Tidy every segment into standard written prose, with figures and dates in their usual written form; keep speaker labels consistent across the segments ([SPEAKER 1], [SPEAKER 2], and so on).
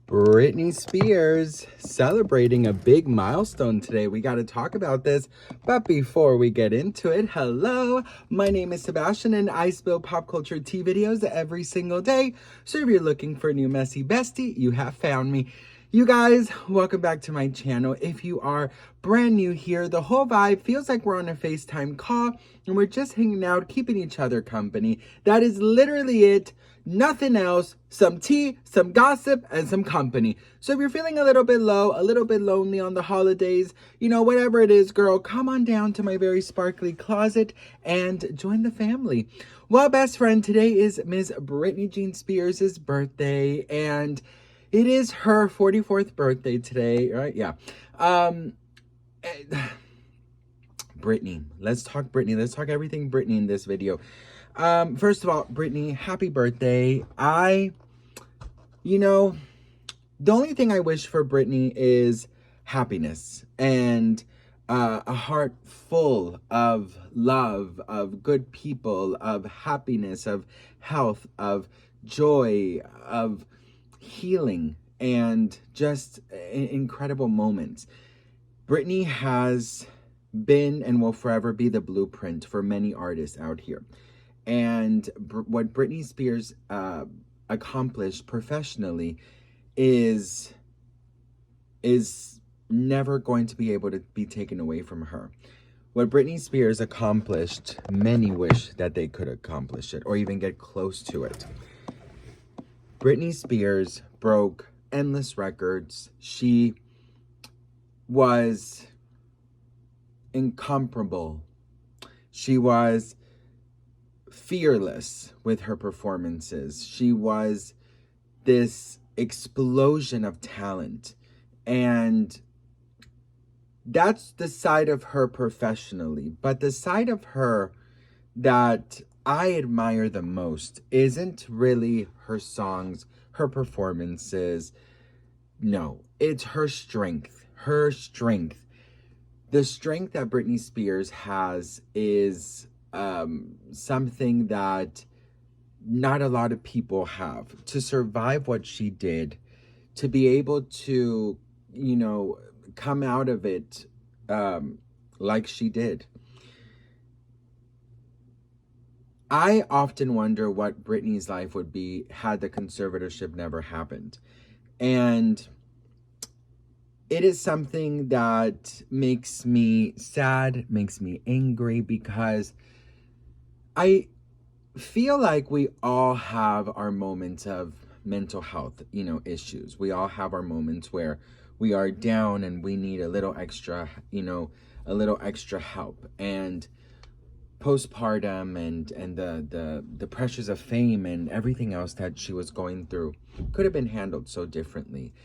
[SPEAKER 1] Britney Spears celebrating a big milestone today. We got to talk about this. But before we get into it, hello, my name is Sebastian and I spill pop culture tea videos every single day. So if you're looking for a new messy bestie, you have found me. You guys, welcome back to my channel. If you are brand new here, the whole vibe feels like we're on a FaceTime call and we're just hanging out, keeping each other company. That is literally it. Nothing else, some tea, some gossip, and some company. So if you're feeling a little bit low, a little bit lonely on the holidays, you know, whatever it is, girl, come on down to my very sparkly closet and join the family. Well, best friend, today is Ms. Britney Jean Spears' birthday, and it is her 44th birthday today, right? Yeah. Britney. Let's talk Britney. Let's talk everything Britney in this video. First of all, Britney, happy birthday. The only thing I wish for Britney is happiness and a heart full of love, of good people, of happiness, of health, of joy, of healing, and just incredible moments. Britney has been and will forever be the blueprint for many artists out here. And what Britney Spears accomplished professionally is never going to be able to be taken away from her. What Britney Spears accomplished, many wish that they could accomplish it or even get close to it. Britney Spears broke endless records. She was incomparable. She was fearless with her performances. She was this explosion of talent. And that's the side of her professionally. But the side of her that I admire the most isn't really her songs, her performances. No, it's her strength. Her strength. The strength that Britney Spears has is something that not a lot of people have. To survive what she did, to be able to, come out of it like she did. I often wonder what Britney's life would be had the conservatorship never happened. And it is something that makes me sad, makes me angry, because I feel like we all have our moments of mental health, issues. We all have our moments where we are down and we need a little extra, help. And postpartum and the pressures of fame and everything else that she was going through could have been handled so differently,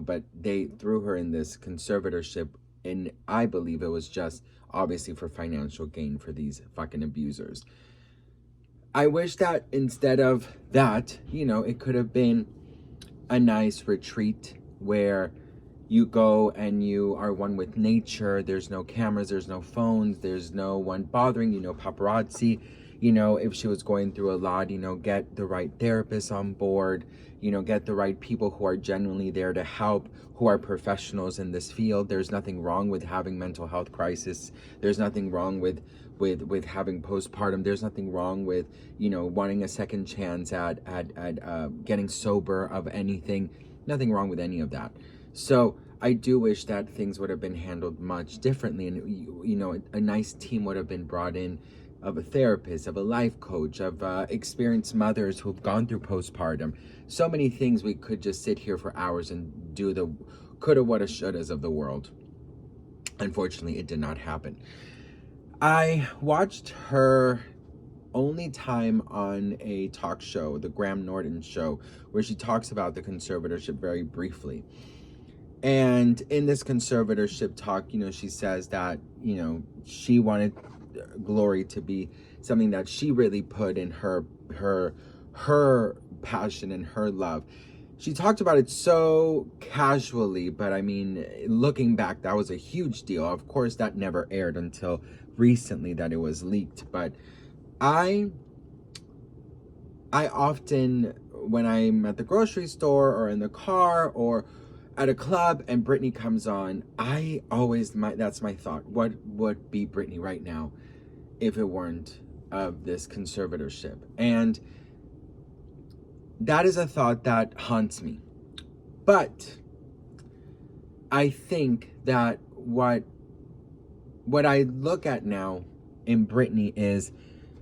[SPEAKER 1] but they threw her in this conservatorship, and I believe it was just obviously for financial gain for these fucking abusers. I wish that instead of that, it could have been a nice retreat where you go and you are one with nature. There's no cameras, there's no phones, there's no one bothering you, no paparazzi. If she was going through a lot, get the right therapist on board, get the right people who are genuinely there to help, who are professionals in this field. There's nothing wrong with having mental health crisis. There's nothing wrong with having postpartum. There's nothing wrong with, wanting a second chance at getting sober of anything. Nothing wrong with any of that. So I do wish that things would have been handled much differently, and a nice team would have been brought in of a therapist, of a life coach, of experienced mothers who've gone through postpartum. So many things. We could just sit here for hours and do the coulda, woulda, shouldas of the world. Unfortunately, it did not happen. I watched her only time on a talk show, the Graham Norton show, where she talks about the conservatorship very briefly. And in this conservatorship talk, she says that, she wanted Glory to be something that she really put in her passion and her love. She talked about it so casually, but I mean, looking back, that was a huge deal. Of course, that never aired until recently that it was leaked. But I often when I'm at the grocery store or in the car or at a club and Britney comes on, I always, that's my thought. What would be Britney right now if it weren't of this conservatorship? And that is a thought that haunts me. But I think that what I look at now in Britney is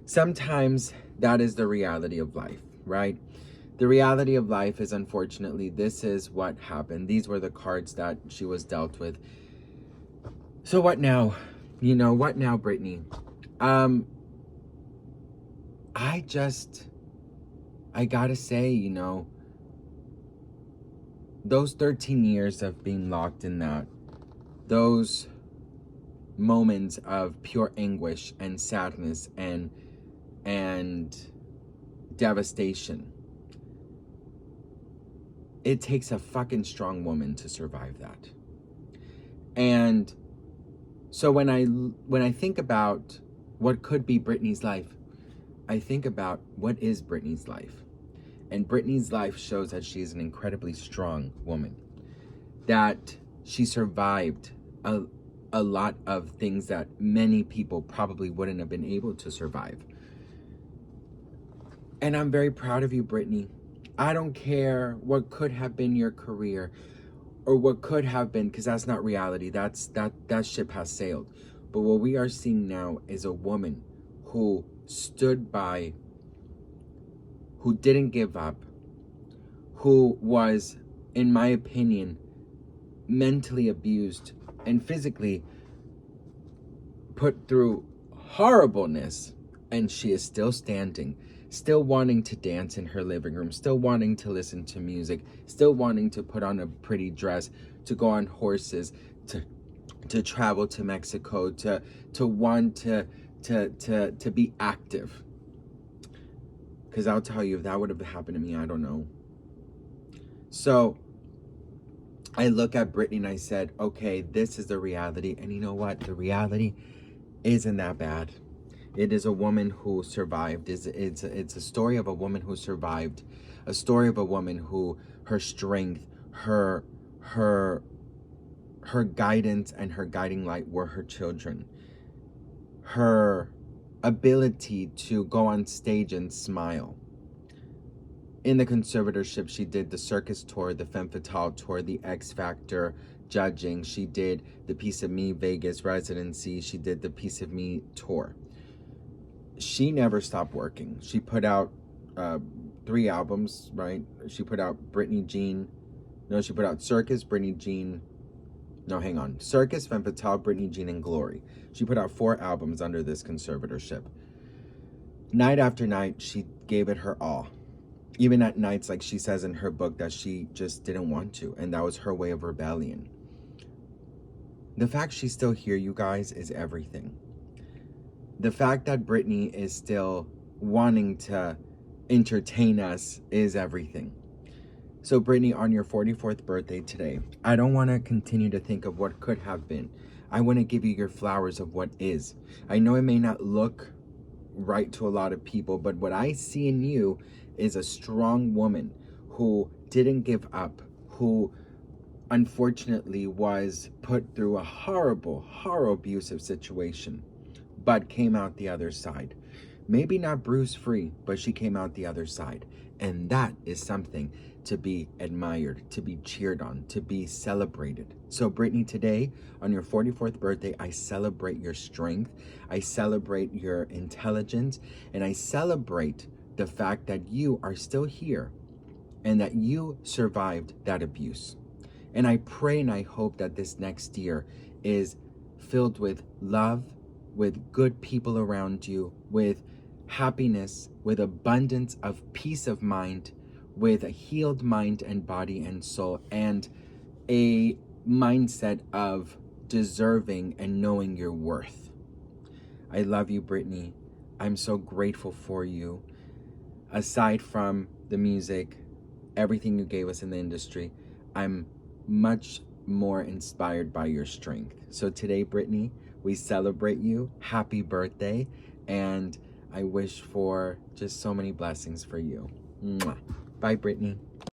[SPEAKER 1] sometimes that is the reality of life, right? The reality of life is, unfortunately, this is what happened. These were the cards that she was dealt with. So what now? You know, what now, Britney? I gotta say, you know, those 13 years of being locked in that, those moments of pure anguish and sadness and devastation, it takes a fucking strong woman to survive that. And so when I think about what could be Britney's life, I think about what is Britney's life. And Britney's life shows that she is an incredibly strong woman, that she survived a lot of things that many people probably wouldn't have been able to survive. And I'm very proud of you, Britney. I don't care what could have been your career or what could have been, because that's not reality. That ship has sailed. But what we are seeing now is a woman who stood by, who didn't give up, who was, in my opinion, mentally abused and physically put through horribleness, and she is still standing, still wanting to dance in her living room, still wanting to listen to music, still wanting to put on a pretty dress, to go on horses, to travel to Mexico, to want to be active. Because I'll tell you, if that would have happened to me, I don't know. So I look at Britney and I said, okay, this is the reality. And you know what? The reality isn't that bad. It is a woman who survived. It's a story of a woman who survived. A story of a woman who, her strength, her guidance and her guiding light were her children. Her ability to go on stage and smile. In the conservatorship, she did the circus tour, the Femme Fatale tour, the X Factor judging. She did the Piece of Me Vegas residency. She did the Piece of Me tour. She never stopped working. She put out 3 albums, right? She put out she put out Circus, Britney Jean. No, hang on. Circus, Femme Fatale, Britney Jean, and Glory. She put out 4 albums under this conservatorship. Night after night, she gave it her all. Even at nights, like she says in her book, that she just didn't want to. And that was her way of rebellion. The fact she's still here, you guys, is everything. The fact that Britney is still wanting to entertain us is everything. So Britney, on your 44th birthday today, I don't want to continue to think of what could have been. I want to give you your flowers of what is. I know it may not look right to a lot of people, but what I see in you is a strong woman who didn't give up, who unfortunately was put through a horrible abusive situation, but came out the other side. Maybe not bruise free, but she came out the other side. And that is something to be admired, to be cheered on, to be celebrated. So Britney, today, on your 44th birthday, I celebrate your strength, I celebrate your intelligence, and I celebrate the fact that you are still here and that you survived that abuse. And I pray and I hope that this next year is filled with love, with good people around you, with happiness, with abundance of peace of mind, with a healed mind and body and soul, and a mindset of deserving and knowing your worth. I love you, Britney. I'm so grateful for you. Aside from the music, everything you gave us in the industry, I'm much more inspired by your strength. So today, Britney, we celebrate you. Happy birthday. And I wish for just so many blessings for you. Mwah. Bye, Britney.